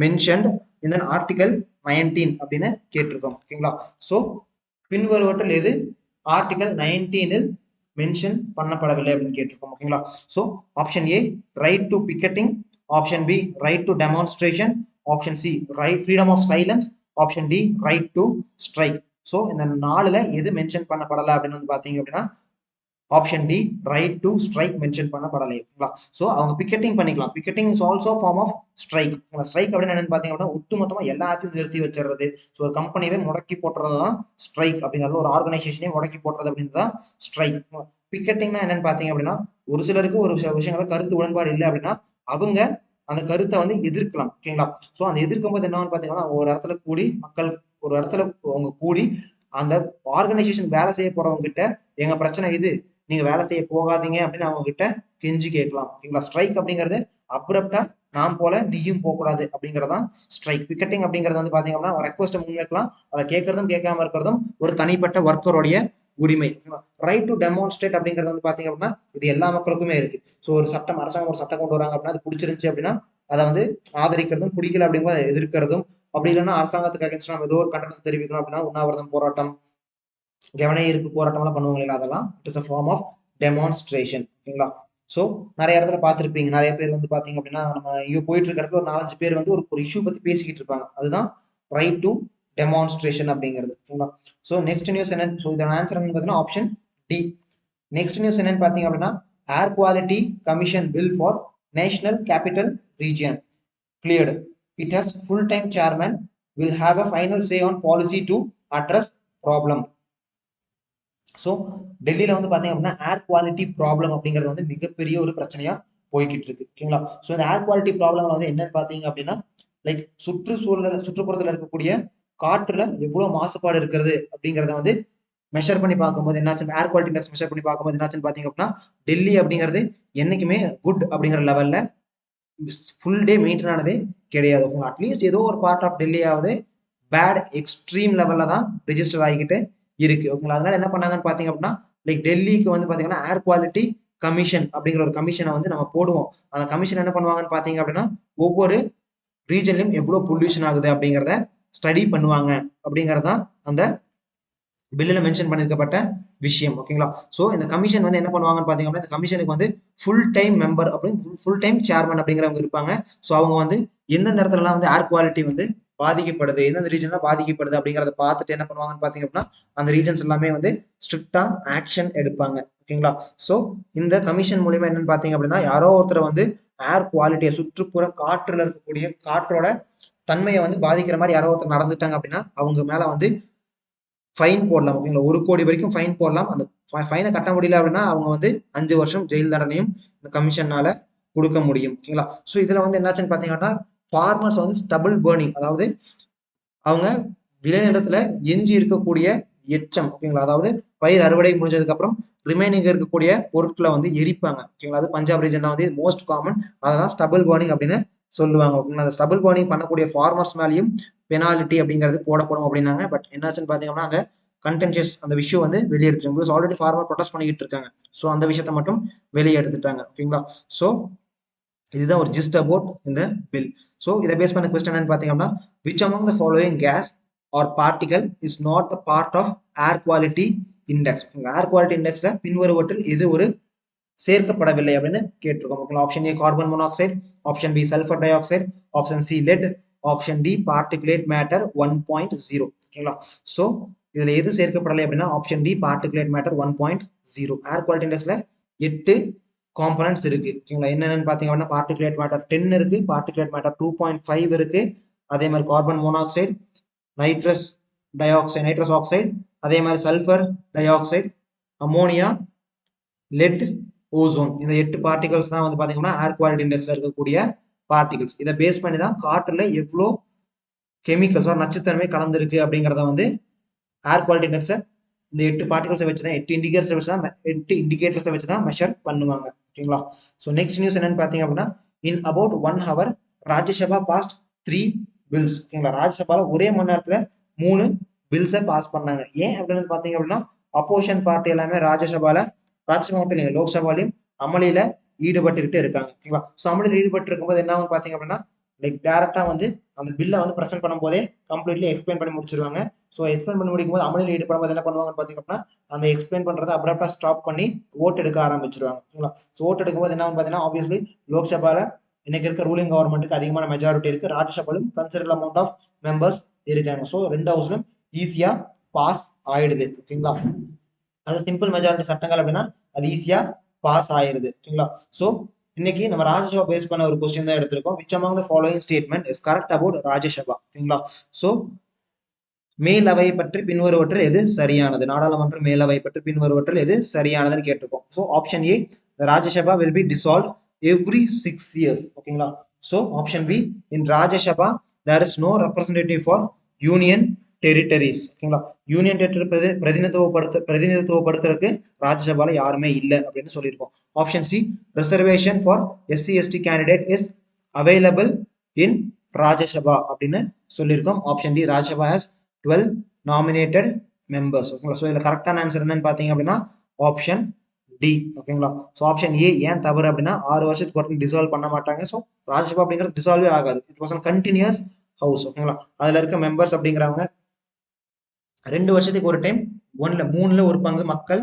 mentioned in an article 19 அப்படின்னு கேட்டிருக்கோம். ஓகேங்களா. ஸோ பின்வருவற்றில் எது ஆர்டிகல் 19 இல் மென்ஷன் பண்ணப்படவில்லை அப்படின்னு கேட்டிருக்கோம். ஓகேங்களா. So option A right to picketing, option B right to demonstration, option C right freedom of silence, option D right to strike. So இந்த 4ல எது மென்ஷன் பண்ணப்படலை அப்படின்னு வந்து பாத்தீங்க அப்படின்னா option D right to strike mention பண்ணப்படலை. ஓகேங்களா. ஸோ அவங்க பிக்கெட்டிங் பண்ணிக்கலாம். Picketing is also form of strike. Strike அப்படின்னு என்னன்னு பாத்தீங்க அப்படின்னா ஒட்டுமொத்தமா எல்லாத்தையும் நிறுத்தி வச்சிருது. ஸோ ஒரு கம்பெனியே முடக்கி போட்டுறது தான் ஸ்ட்ரைக் அப்படிங்கிறது, ஒரு ஆர்கனைசேஷனே முடக்கி போட்டுறது அப்படின்னு தான் ஸ்ட்ரைக். பிக்கெட்டிங்னா என்னன்னு பாத்தீங்க அப்படின்னா ஒரு சிலருக்கு ஒரு சில விஷயங்கள கருத்து உடன்பாடு இல்லை அப்படின்னா அவங்க அந்த கருத்தை வந்து எதிர்க்கலாம். ஓகேங்களா. ஸோ அந்த எதிர்க்கும் போது என்னன்னு பாத்தீங்கன்னா ஒரு இடத்துல கூடி மக்கள் ஒரு இடத்துல அவங்க கூடி அந்த ஆர்கனைசேஷன் வேலை செய்ய போறவங்க கிட்ட எங்க பிரச்சனை இது, நீங்க வேலை செய்ய போகாதீங்க அப்படின்னு அவங்க கிட்ட கெஞ்சி கேட்கலாம். ஓகேங்களா. ஸ்ட்ரைக் அப்படிங்கிறது அப்ரப்டா நாம் போல நீயும் போகக்கூடாது அப்படிங்கறதான் ஸ்ட்ரைக். பிக்கெட்டிங் அப்படிங்கிறது வந்து பாத்தீங்கன்னா ஒரு ரெக்வஸ்ட் முன்வைக்கலாம், அதை கேட்கறதும் கேட்காம இருக்கிறதும் ஒரு தனிப்பட்ட ஒர்க்கருடைய உரிமை. ரைட் டு டெமான்ஸ்ட்ரேட் அப்படிங்கிறது வந்து பாத்தீங்க அப்படின்னா இது எல்லா மக்களுக்குமே இருக்கு. ஸோ ஒரு சட்டம், அரசாங்கம் ஒரு சட்டம் கொண்டு வராங்க அப்படின்னா அது பிடிச்சிருந்துச்சு அப்படின்னா அதை வந்து ஆதரிக்கிறதும், பிடிக்கல அப்படிங்கும்போது அதை எதிர்க்கிறதும், அப்படி இல்லைன்னா அரசாங்கத்துக்கு அகேன்ஸ்ட் நம்ம ஏதோ ஒரு கண்டனத்தை தெரிவிக்கணும் அப்படின்னா உண்ணாவிரதம், போராட்டம், கவன ஈர்ப்பு போராட்டம் எல்லாம் பண்ணுவாங்க இல்லையா, அதெல்லாம் it is a form of demonstration. ஓகேங்களா. ஸோ நிறைய இடத்துல பார்த்துருப்பீங்க, நிறைய பேர் வந்து பாத்தீங்க அப்படின்னா நம்ம இங்க போயிட்டு இருக்க இடத்துல ஒரு 4-5 பேர் வந்து ஒரு இஷ்யூ பத்தி பேசிக்கிட்டு இருப்பாங்க. அதுதான் ரைட் டு டெமான்ஸ்ட்ரேஷன் அப்படிங்கிறது. ஓகேங்களா. ஸோ நெக்ஸ்ட் நியூஸ் என்ன, ஸோ இதோட ஆன்சர் என்னன்னு பார்த்தீங்கன்னா ஆப்ஷன் டி. நெக்ஸ்ட் நியூஸ் என்னன்னு பாத்தீங்க அப்படின்னா ஏர் quality commission bill for national capital region cleared. It has full-time chairman will have a final say on policy to address problem. So டெல்லியில வந்து பாத்தீங்க அப்படின்னா ஏர் குவாலிட்டி ப்ராப்ளம் அப்படிங்கிறது வந்து மிகப்பெரிய ஒரு பிரச்சனையா போய்கிட்டு இருக்கு. ஓகேங்களா. ஸோ இந்த ஏர் குவாலிட்டி ப்ராப்ளம் வந்து என்னன்னு பாத்தீங்க அப்படின்னா லைக் சுற்றுப்புறத்துல இருக்கக்கூடிய காற்றுல எவ்வளவு மாசுபாடு இருக்கிறது அப்படிங்கறத வந்து மெஷர் பண்ணி பார்க்கும்போது என்னாச்சு, ஏர் குவாலிட்டி இண்டெக்ஸ் மெஷர் பண்ணி பார்க்கும்போது என்னாச்சுன்னு பாத்தீங்க அப்படின்னா டெல்லி அப்படிங்கிறது என்னைக்குமே குட் அப்படிங்கிற லெவல்ல ஃபுல் டே மெயின்டைன் ஆனதே கிடையாது. அட்லீஸ்ட் ஏதோ ஒரு பார்ட் ஆஃப் டெல்லியாவது பேட் எக்ஸ்ட்ரீம் லெவல்ல தான் ரெஜிஸ்டர் ஆகிக்கிட்டு இருக்கு. ஓகேங்களா. அதனால என்ன பண்ணாங்கன்னு பாத்தீங்க அப்படின்னா லைக் டெல்லிக்கு வந்து பாத்தீங்கன்னா ஏர் குவாலிட்டி கமிஷன் அப்படிங்கிற ஒரு கமிஷனை வந்து நம்ம போடுவோம். அந்த கமிஷன் என்ன பண்ணுவாங்கன்னு பாத்தீங்க அப்படின்னா ஒவ்வொரு ரீஜன்லயும் எவ்வளவு பொல்யூஷன் ஆகுது அப்படிங்கிறத ஸ்டடி பண்ணுவாங்க அப்படிங்கறதான் அந்த பில்லுல மென்ஷன் பண்ணிருக்கப்பட்ட விஷயம். ஓகேங்களா. சோ இந்த கமிஷன் வந்து என்ன பண்ணுவாங்கன்னு பாத்தீங்க அப்படின்னா இந்த கமிஷனுக்கு வந்து ஃபுல் டைம் மெம்பர் அப்படின்னு ஃபுல் டைம் சேர்மன் அப்படிங்கிறவங்க இருப்பாங்க. சோ அவங்க வந்து எந்தெந்த இடத்துலலாம் வந்து ஏர் குவாலிட்டி வந்து பாதிக்கப்படுது, எந்தெந்த ரீஜன்ல பாதிக்கப்படுது அப்படிங்கறத பார்த்துட்டு என்ன பண்ணுவாங்கன்னு பாத்தீங்க அப்படின்னா அந்த ரீஜன்ஸ் எல்லாமே வந்து ஸ்ட்ரிக்டா ஆக்ஷன் எடுப்பாங்க. ஓகேங்களா. சோ இந்த கமிஷன் மூலியமா என்னன்னு பாத்தீங்க அப்படின்னா யாரோ ஒருத்தர் வந்து ஏர் குவாலிட்டியை சுற்றுப்புற காற்றுல இருக்கக்கூடிய காற்றோட தன்மையை வந்து பாதிக்கிற மாதிரி யாரோ ஒருத்தர் நடந்துட்டாங்க அப்படின்னா அவங்க மேல வந்து ஃபைன் போடலாம். ஓகேங்களா, 1 கோடி வரைக்கும் ஃபைன் போடலாம். அந்த ஃபைனை கட்ட முடியல அப்படின்னா அவங்க வந்து 5 வருஷம் ஜெயில் தண்டனையும் இந்த கமிஷனால கொடுக்க முடியும். ஓகேங்களா, ஸோ இதுல வந்து என்னாச்சுன்னு பாத்தீங்கன்னா ஃபார்மர்ஸ் வந்து ஸ்டபிள் பர்னிங், அதாவது அவங்க விளைநிலத்துல எஞ்சி இருக்கக்கூடிய எச்சம், ஓகேங்களா, அதாவது பயிர் அறுவடை முடிஞ்சதுக்கு அப்புறம் ரிமைனிங் இருக்கக்கூடிய பொருட்களை வந்து எரிப்பாங்க. ஓகேங்களா, அது பஞ்சாப் ரீஜன்ல வந்து மோஸ்ட் காமன், அதான் ஸ்டபிள் பர்னிங் அப்படின்னு சொல்லுவாங்க. ஓகேங்களா, அந்த ஸ்டபிள் பர்னிங் பண்ணக்கூடிய ஃபார்மர்ஸ் மேலேயும் பெனாலிட்டி அப்படிங்கிறது போடப்படும் அப்படின்னாங்க. பட் என்னாச்சுன்னு பாத்தீங்கன்னா அங்க கண்டென்ஷியஸ் அந்த விஷயம் வந்து வெளியெடுத்துட்டாங்க. பிகாஸ் ஆல்ரெடி ஃபார்மர் ப்ரொடெஸ்ட் பண்ணிக்கிட்டு இருக்காங்க. ஸோ அந்த விஷயத்த மட்டும் வெளியே எடுத்துட்டாங்க. ஓகேங்களா, ஸோ இதுதான் ஒரு ஜிஸ்ட் அபவுட் இந்த பில். ஸோ இதை பேஸ் பண்ண கொஸ்டின் என்னன்னு பாத்தீங்கன்னா which among the following gas or particle is not the part of air quality index. Air quality இண்டெக்ஸ்ல பின்வருவற்றில் இது ஒரு சேர்க்கப்படவில்லை அப்படின்னு கேட்டிருக்கோம். Option A carbon monoxide, option B sulphur dioxide, option C lead, option D particulate matter 1.0. ஓகேங்களா, so இதுல எது சேர்க்கப்படலை அப்படின்னா option D particulate matter 1.0. Air quality இண்டெக்ஸ்ல 8 components இருக்கு. ஓகேங்களா, என்னென்னு பாத்தீங்க அப்படின்னா பார்ட்டிகுலேட் மேட்டர் 10 இருக்கு, பார்ட்டிகுலேட் மேட்டர் 2.5 இருக்கு, அதே மாதிரி கார்பன் மோனாக்சைடு, நைட்ரஸ் ஆக்சைடு, அதே மாதிரி sulphur di oxide, ammonia, let, ozone. இந்த 8 பார்ட்டிகல்ஸ் தான் வந்து பாத்தீங்கன்னா ஏர் குவாலிட்டி இண்டெக்ஸ்ல இருக்கக்கூடிய பார்ட்டிகல்ஸ். இதை பேஸ் பண்ணி தான் காற்றுல எவ்வளோ கெமிக்கல்ஸ் நச்சுத்தன்மை கலந்துருக்கு அப்படிங்கிறத வந்து ஏர் குவாலிட்டி இண்டெக்ஸை இந்த 8 பார்ட்டிகல்ஸை வச்சு தான் 8 இண்டிகேட்டர்ஸை வச்சு தான் மெஷர் பண்ணுவாங்க. ஓகேங்களா, ஸோ நெக்ஸ்ட் நியூஸ் என்னன்னு பாத்தீங்க அப்படின்னா in about 1 hour Rajya Sabha passed 3 bills. ஓகேங்களா, ராஜ்யசபால ஒரே மணி நேரத்துல 3 பில்ஸை பாஸ் பண்ணாங்க. ஏன் அப்படின்னு பாத்தீங்க அப்படின்னா அப்போசிஷன் பார்ட்டி எல்லாமே ராஜ்யசபா மட்டும் இல்லைங்க, லோக்சபாலையும் அமளியில ஈடுபட்டுக்கிட்டு இருக்காங்க. ஓகேங்களா, ஸோ அமளியில் ஈடுபட்டு இருக்கும்போது என்ன ஆகும் பாத்தீங்க அப்படின்னா லைக் டேரக்டா வந்து அந்த பில்லை வந்து பிரசென்ட் பண்ணும் போதே கம்ப்ளீட்லி எக்ஸ்பிளைன் பண்ணி முடிச்சிருவாங்க. ஸோ எக்ஸ்பிளைன் பண்ணி முடிக்கும் போது அமளியில் ஈடுபடும் போது என்ன பண்ணுவாங்கன்னு பாத்தீங்க அப்படின்னா அந்த எக்ஸ்பிளைன் பண்றதை அப்ரப்டா ஸ்டாப் பண்ணி ஓட் எடுக்க ஆரம்பிச்சிருவாங்க. ஓகேங்களா, ஸோ ஓட் எடுக்கும்போது என்ன ஆகும் பாத்தீங்கன்னா ஆப்வியஸ்லி லோக்சபால இன்னைக்கு இருக்க ரூலிங் கவர்மெண்ட்டுக்கு அதிகமான மெஜாரிட்டி இருக்கு, ராஜ்யசபாலும் கன்சிடரபிள் அமௌண்ட் ஆஃப் மெம்பர்ஸ் இருக்காங்க. ஸோ 2 ஹவுஸ்லும் ஈஸியா பாஸ் ஆயிடுது. ஓகேங்களா, அது சிம்பிள் மெஜாரிட்டி சட்டங்கள் அப்படின்னா அது ஈஸியா பாஸ் ஆயிருது. ஓகேங்களா, ஸோ இன்னைக்கு நம்ம ராஜ்யசபா பேஸ் பண்ண ஒரு கொஸ்டின் தான் எடுத்திருக்கோம். Which among the following statement is correct about Rajya Sabha. ஓகேங்களா, ஸோ மேலவை பற்றி பின்வருவற்றில் எது சரியானது, நாடாளுமன்ற மேலவை பற்றி பின்வருவற்றில் எது சரியானதுன்னு கேட்டிருக்கோம். So option A Rajya Sabha will be dissolve every 6 years. ஓகேங்களா, so option B in Rajya Sabha there is no representative for union territories. ஓகேங்களா, யூனியன் டெரிட்டரி பிரதிநிதித்துவப்படுத்துறதுக்கு ராஜ்யசபால யாருமே இல்லை அப்படின்னு சொல்லியிருக்கோம். Option C reservation for SC/ST candidate is available in Rajya Sabha அப்படின்னு சொல்லியிருக்கோம். Option D Rajya Sabha has 12 nominated members. ஓகேங்களா, ஸோ இதுல கரெக்டான ஆன்சர் என்னன்னு பாத்தீங்க அப்படின்னா ஆப்ஷன் டி. ஓகேங்களா, ஸோ ஆப்ஷன் ஏ ஏன் தவறு அப்படின்னா 6 வருஷத்துக்கு ஒரு டிசால்வ் பண்ண மாட்டாங்க. ஸோ ராஜ்யசபா அப்படிங்கிறது டிசால்வே ஆகாது, இட் வாஸ் கண்டினியூஸ் ஹவுஸ். ஓகேங்களா, அதுல இருக்க மெம்பர்ஸ் அப்படிங்கிறவங்க 2 வருஷத்துக்கு ஒரு டைம் 3ல் 1 பங்கு மக்கள்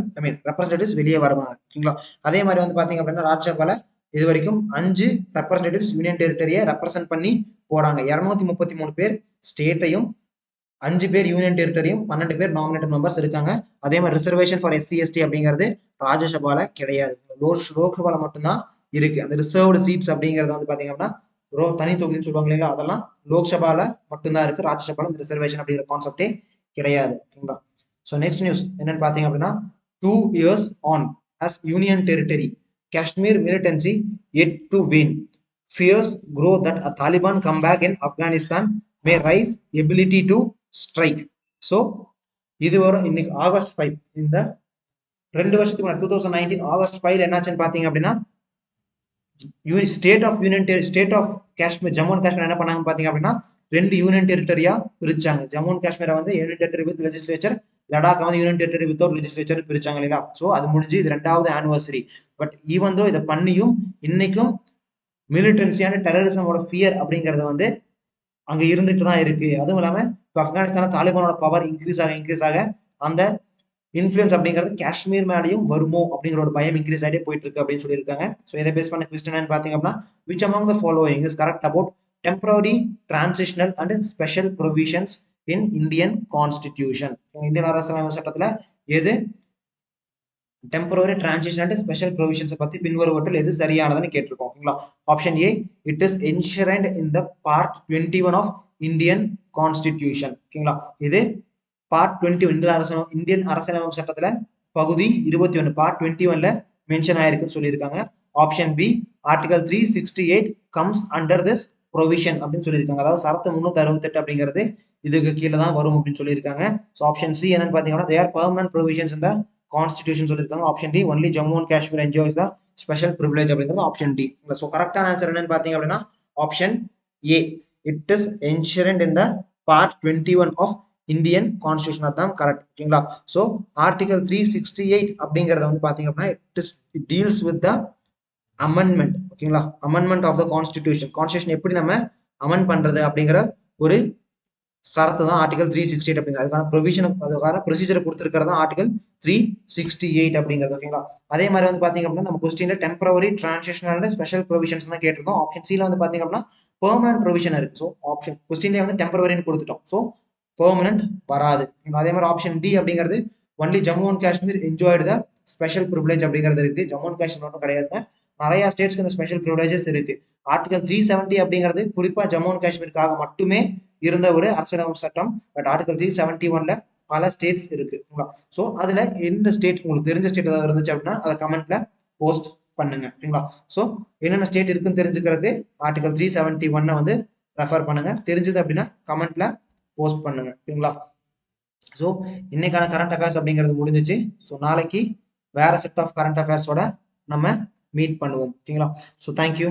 ரெப்ரஸன்டேட்டிவ்ஸ் வெளியே வருவாங்க. ஓகேங்களா, அதே மாதிரி வந்து பாத்தீங்க அப்படின்னா ராஜ்யசபால இது வரைக்கும் 5 ரெப்ரஸன்டேட்டிவ்ஸ் யூனியன் டெரிட்டரியை ரெப்ரசென்ட் பண்ணி போறாங்க. 233 பேர் ஸ்டேட்டையும் 5 பேர் யூனியன் டெரிட்டரியும் 12 பேர் நாமினேட்டட் மெம்பர்ஸ் இருக்காங்க. அதே மாதிரி ரிசர்வேஷன் ஃபார் SC/ST அப்படிங்கிறது ராஜ்யசபால கிடையாது, லோக்சபால மட்டும்தான் இருக்கு. அந்த ரிசர்வ்டு சீட்ஸ் அப்படிங்கிறது வந்து பாத்தீங்க அப்படின்னா தனி தொகுதின்னு சொல்லுவாங்க இல்லைங்களா, அதெல்லாம் லோக்சபால மட்டும்தான் இருக்கு, ராஜ்யசபால இந்த ரிசர்வேஷன் அப்படிங்கிற கான்செப்டே கிடையாது. ஓகேங்களா, ஸோ நெக்ஸ்ட் நியூஸ் என்னன்னு பாத்தீங்க அப்படின்னா 2 years on as union territory Kashmir militancy yet to win fears grow that a Taliban comeback in Afghanistan may raise ability to strike. So இது வரும் இன்னைக்கு August 5 இந்த 2 வருஷத்துக்கு முன்னாடி 2019 August 5 என்னாச்சுன்னு பாத்தீங்க அப்படின்னா state of Kashmir Jammu and Kashmir என்ன பண்ணாங்க பாத்தீங்க அப்படின்னா 2 யூனியன் டெரிட்டரியா பிரிச்சாங்க. ஜம்மு அண்ட் காஷ்மீரை வந்து union territory with legislature, Ladakh வந்து யூனியன் டெரிட்டரி வித்தவுட் லெஜிஸ்லேச்சர் பிரிச்சாங்க இல்லையா. ஸோ அது முடிஞ்சு இது 2வது ஆனிவர்சரி. பட் ஈவன் தோ இதை பண்ணியும் இன்னைக்கும் மிலிட்டன்சியான டெரரிசமோட ஃபியர் அப்படிங்கறது வந்து அங்க இருந்துட்டு தான் இருக்கு. அதுவும் இல்லாம இப்போ ஆப்கானிஸ்தான தாலிபானோட பவர் இன்க்ரீஸ் ஆக அந்த இன்ஃபுளுன்ஸ் அப்படிங்கிறது காஷ்மீர் மேலேயும் வருமோ அப்படிங்கிற ஒரு பயம் இன்க்ரீஸ் ஆகிட்டே போயிட்டு இருக்கு அப்படின்னு சொல்லியிருக்காங்க. ஸோ இதை பேஸ் பண்ண கொஸ்டின் பாத்தீங்க அப்படின்னா which among the following is correct about temporary, transitional and special provisions in Indian constitution. Indian அரசியலமைப்பு சட்டத்துல எது டெம்பரரி டிரான்சிஷன் அண்ட் ஸ்பெஷல் ப்ரொவிஷன்ஸை பத்தி பின்வருவற்றில் எது சரியானதுன்னு கேட்டிருக்கோம். ஓகேங்களா? Option A, it is enshrined in the part 21 of Indian constitution. ஓகேங்களா? இது பார்ட் 21 இந்தியன் அரசியலமைப்பு சட்டத்துல பகுதி 21 பார்ட் 21ல மென்ஷன் ஆயிருக்குன்னு சொல்லியிருக்காங்க. Option B, article 368 comes under this provision அப்படின்னு சொல்லியிருக்காங்க. அதாவது சரத்து 368 அப்படிங்கிறது இதுக்கு கீழே தான் வரும் அப்படின்னு சொல்லியிருக்காங்க. ஸோ ஆப்ஷன் சி என்னன்னு பாத்தீங்கன்னா they are permanent provisions in the constitution சொல்லியிருக்காங்க. Option D, only Jammu and Kashmir enjoys the special privilege அப்படிங்கிறது ஆப்ஷன் டி. ஸோ கரெக்டான ஆன்சர் என்னன்னு பாத்தீங்க அப்படின்னா option A, it is enshrined in the part 21 of Indian constitution. தான் correct. ஓகேங்களா? So article 368 அப்படிங்கறத வந்து பாத்தீங்க அப்படின்னா it deals with the amendment. ஓகேங்களா? அமெண்ட்மெண்ட் ஆஃப் த கான்ஸ்டியூஷன் எப்படி நம்ம அமெண்ட் பண்றது அப்படிங்கிற ஒரு சரத்து தான் ஆர்டிகல் 368 அப்படிங்கிறது. அதுக்கான ப்ரொவிஷன், அதுக்கான ப்ரொசீஜரை கொடுத்துருக்கிறது தான் ஆர்டிகல் 368 அப்படிங்கிறது. ஓகேங்களா? அதே மாதிரி வந்து பாத்தீங்க அப்படின்னா நம்ம கொஸ்டின்ல temporary transition and special provisions தான் கேட்டிருந்தோம். ஆப்ஷன் சில வந்து பாத்தீங்க அப்படின்னா பெர்மனன்ட் ப்ரொவிஷன் இருக்கு. ஸோ ஆப்ஷன் கொஸ்டின்ல வந்து டெம்பரரின்னு கொடுத்துட்டோம். ஸோ பெர்மனன்ட் வராது. அதே மாதிரி ஆப்ஷன் டி அப்படிங்கிறது only Jammu and Kashmir enjoyed the special privilege அப்படிங்கிறது இருக்கு. ஜம்மு அண்ட் காஷ்மீர் மட்டும் கிடையாது, நிறைய ஸ்டேட்ஸ்க்கு இந்த ஸ்பெஷல் ப்ரிவிலேஜஸ் இருக்கு. ஆர்டிகல் 370 அப்படிங்கிறது குறிப்பா ஜம்மு அண்ட் காஷ்மீருக்காக மட்டுமே இருந்த ஒரு அரசியலமைப்பு சட்டம். பட் ஆர்டிகல் 371ல பல ஸ்டேட்ஸ் இருக்கு. ஸோ அதுல எந்த ஸ்டேட் உங்களுக்கு தெரிஞ்ச ஸ்டேட் ஏதாவது இருந்துச்சு அப்படின்னா அதை கமெண்ட்ல போஸ்ட் பண்ணுங்க. ஓகேங்களா? ஸோ என்னென்ன ஸ்டேட் இருக்குன்னு தெரிஞ்சுக்கிறது ஆர்டிகல் 371 வந்து ரெஃபர் பண்ணுங்க. தெரிஞ்சது அப்படின்னா கமெண்ட்ல போஸ்ட் பண்ணுங்க. ஓகேங்களா? ஸோ இன்னைக்கான கரண்ட் அஃபேர்ஸ் அப்படிங்கிறது முடிஞ்சிச்சு. ஸோ நாளைக்கு வேற செட் ஆஃப் கரண்ட் அஃபேர்ஸோட நம்ம மீட் பண்ணுவோம். ஓகேங்களா? So thank you.